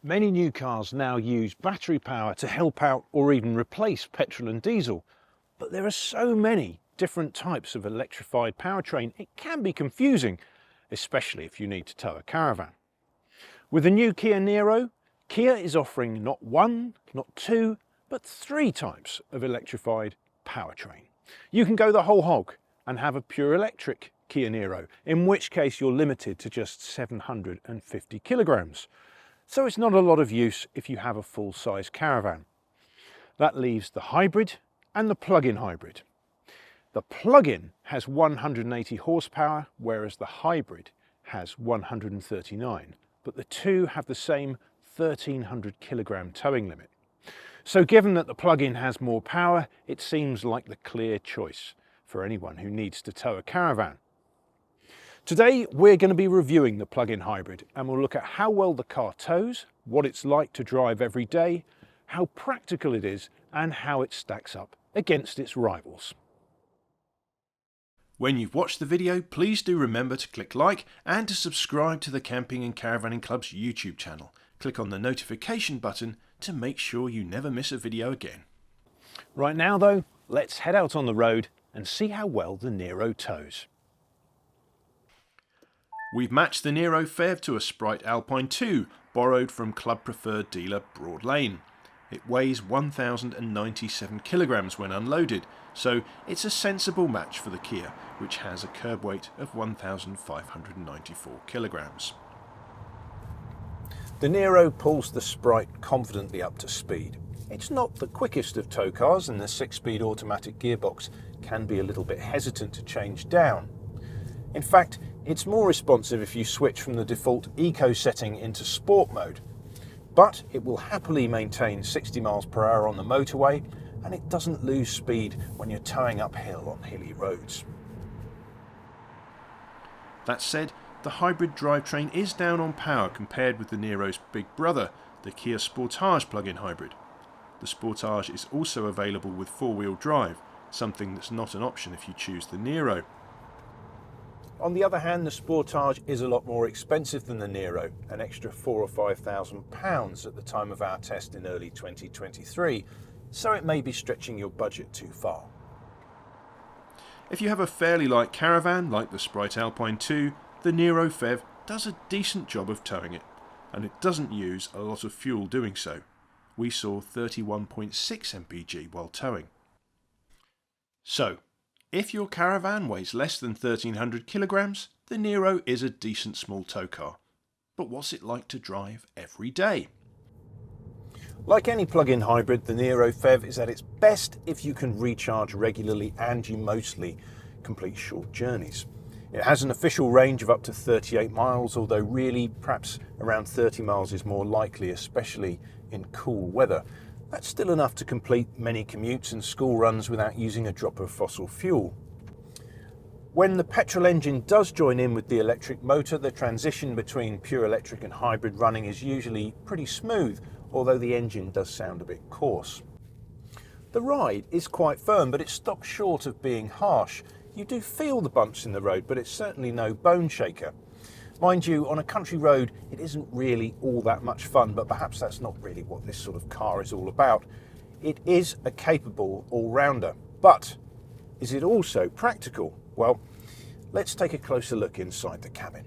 Many new cars now use battery power to help out or even replace petrol and diesel, but there are so many different types of electrified powertrain it can be confusing, especially if you need to tow a caravan. With the new Kia Niro, Kia is offering not one, not two, but three types of electrified powertrain. You can go the whole hog and have a pure electric Kia Niro, in which case you're limited to just 750 kilograms. So it's not a lot of use if you have a full-size caravan. That leaves the hybrid and the plug-in hybrid. The plug-in has 180 horsepower, whereas the hybrid has 139, but the two have the same 1300 kilogram towing limit. So given that the plug-in has more power, it seems like the clear choice for anyone who needs to tow a caravan. Today we're going to be reviewing the plug-in hybrid, and we'll look at how well the car tows, what it's like to drive every day, how practical it is, and how it stacks up against its rivals. When you've watched the video, please do remember to click like and to subscribe to the Camping and Caravanning Club's YouTube channel. Click on the notification button to make sure you never miss a video again. Right now though, let's head out on the road and see how well the Niro tows. We've matched the Niro FEV to a Sprite Alpine 2, borrowed from club preferred dealer Broad Lane. It weighs 1,097 kilograms when unloaded, so it's a sensible match for the Kia, which has a curb weight of 1,594 kilograms. The Niro pulls the Sprite confidently up to speed. It's not the quickest of tow cars, and the 6-speed automatic gearbox can be a little bit hesitant to change down. In fact, it's more responsive if you switch from the default eco setting into sport mode, but it will happily maintain 60 miles per hour on the motorway, and it doesn't lose speed when you're towing uphill on hilly roads. That said, the hybrid drivetrain is down on power compared with the Niro's big brother, the Kia Sportage plug-in hybrid. The Sportage is also available with four-wheel drive, something that's not an option if you choose the Niro. On the other hand, the Sportage is a lot more expensive than the Niro, an extra £4,000 or £5,000 at the time of our test in early 2023, so it may be stretching your budget too far. If you have a fairly light caravan like the Sprite Alpine 2, the Niro FEV does a decent job of towing it, and it doesn't use a lot of fuel doing so. We saw 31.6 mpg while towing. So, if your caravan weighs less than 1,300 kilograms, the Niro is a decent small tow car. But what's it like to drive every day? Like any plug-in hybrid, the Niro FEV is at its best if you can recharge regularly and you mostly complete short journeys. It has an official range of up to 38 miles, although really perhaps around 30 miles is more likely, especially in cool weather. That's still enough to complete many commutes and school runs without using a drop of fossil fuel. When the petrol engine does join in with the electric motor, the transition between pure electric and hybrid running is usually pretty smooth, although the engine does sound a bit coarse. The ride is quite firm, but it stops short of being harsh. You do feel the bumps in the road, but it's certainly no bone shaker. Mind you, on a country road, it isn't really all that much fun, but perhaps that's not really what this sort of car is all about. It is a capable all-rounder, but is it also practical? Well, let's take a closer look inside the cabin.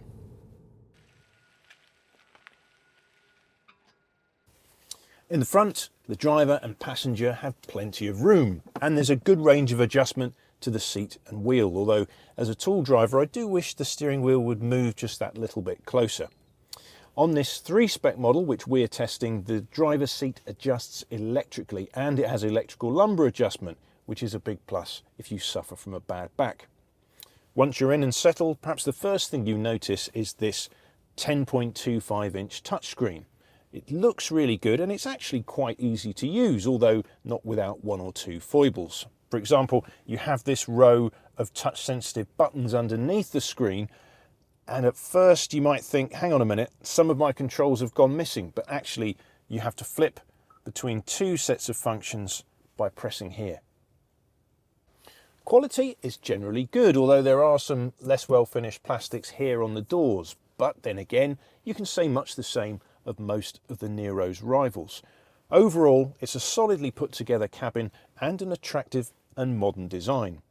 In the front, the driver and passenger have plenty of room, and there's a good range of adjustment to the seat and wheel, although as a tall driver I do wish the steering wheel would move just that little bit closer. On this 3-spec model which we're testing, the driver's seat adjusts electrically, and it has electrical lumbar adjustment, which is a big plus if you suffer from a bad back. Once you're in and settled, perhaps the first thing you notice is this 10.25-inch touchscreen. It looks really good, and it's actually quite easy to use, although not without one or two foibles. For example, you have this row of touch-sensitive buttons underneath the screen, and at first you might think, hang on a minute, some of my controls have gone missing, but actually you have to flip between two sets of functions by pressing here. Quality is generally good, although there are some less well-finished plastics here on the doors, but then again, you can say much the same of most of the Niro's rivals. Overall, it's a solidly put together cabin and an attractive and modern design.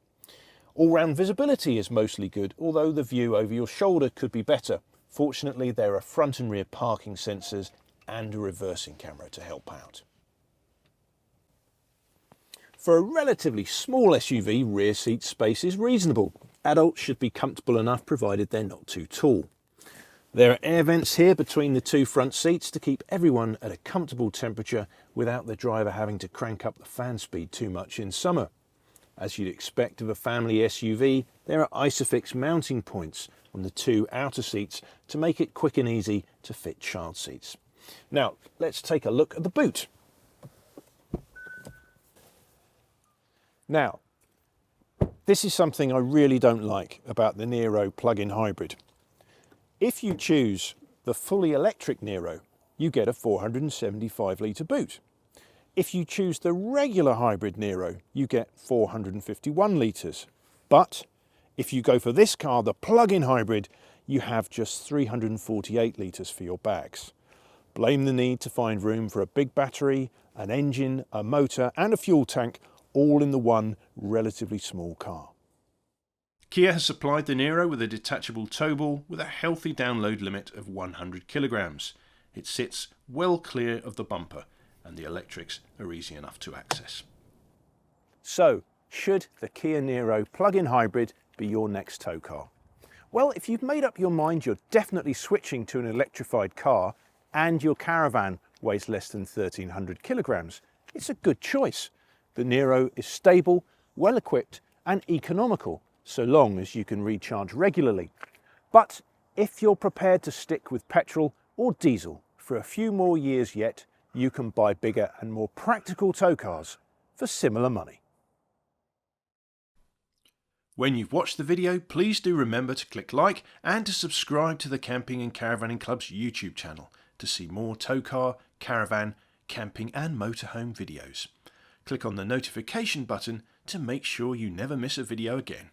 All-round visibility is mostly good, although the view over your shoulder could be better. Fortunately, there are front and rear parking sensors and a reversing camera to help out. For a relatively small SUV, rear seat space is reasonable. Adults should be comfortable enough provided they're not too tall. There are air vents here between the two front seats to keep everyone at a comfortable temperature without the driver having to crank up the fan speed too much in summer. As you'd expect of a family SUV, there are Isofix mounting points on the two outer seats to make it quick and easy to fit child seats. Now, let's take a look at the boot. Now, this is something I really don't like about the Niro plug-in hybrid. If you choose the fully electric Niro, you get a 475 litre boot. If you choose the regular hybrid Niro, you get 451 litres. But if you go for this car, the plug-in hybrid, you have just 348 litres for your bags. Blame the need to find room for a big battery, an engine, a motor and a fuel tank, all in the one relatively small car. Kia has supplied the Niro with a detachable tow ball with a healthy download limit of 100 kilograms. It sits well clear of the bumper and the electrics are easy enough to access. So, should the Kia Niro plug-in hybrid be your next tow car? Well, if you've made up your mind you're definitely switching to an electrified car and your caravan weighs less than 1,300 kilograms, it's a good choice. The Niro is stable, well equipped and economical, so long as you can recharge regularly. But if you're prepared to stick with petrol or diesel for a few more years yet, you can buy bigger and more practical tow cars for similar money. When you've watched the video, please do remember to click like and to subscribe to the Camping and Caravanning Club's YouTube channel to see more tow car, caravan, camping and motorhome videos. Click on the notification button to make sure you never miss a video again.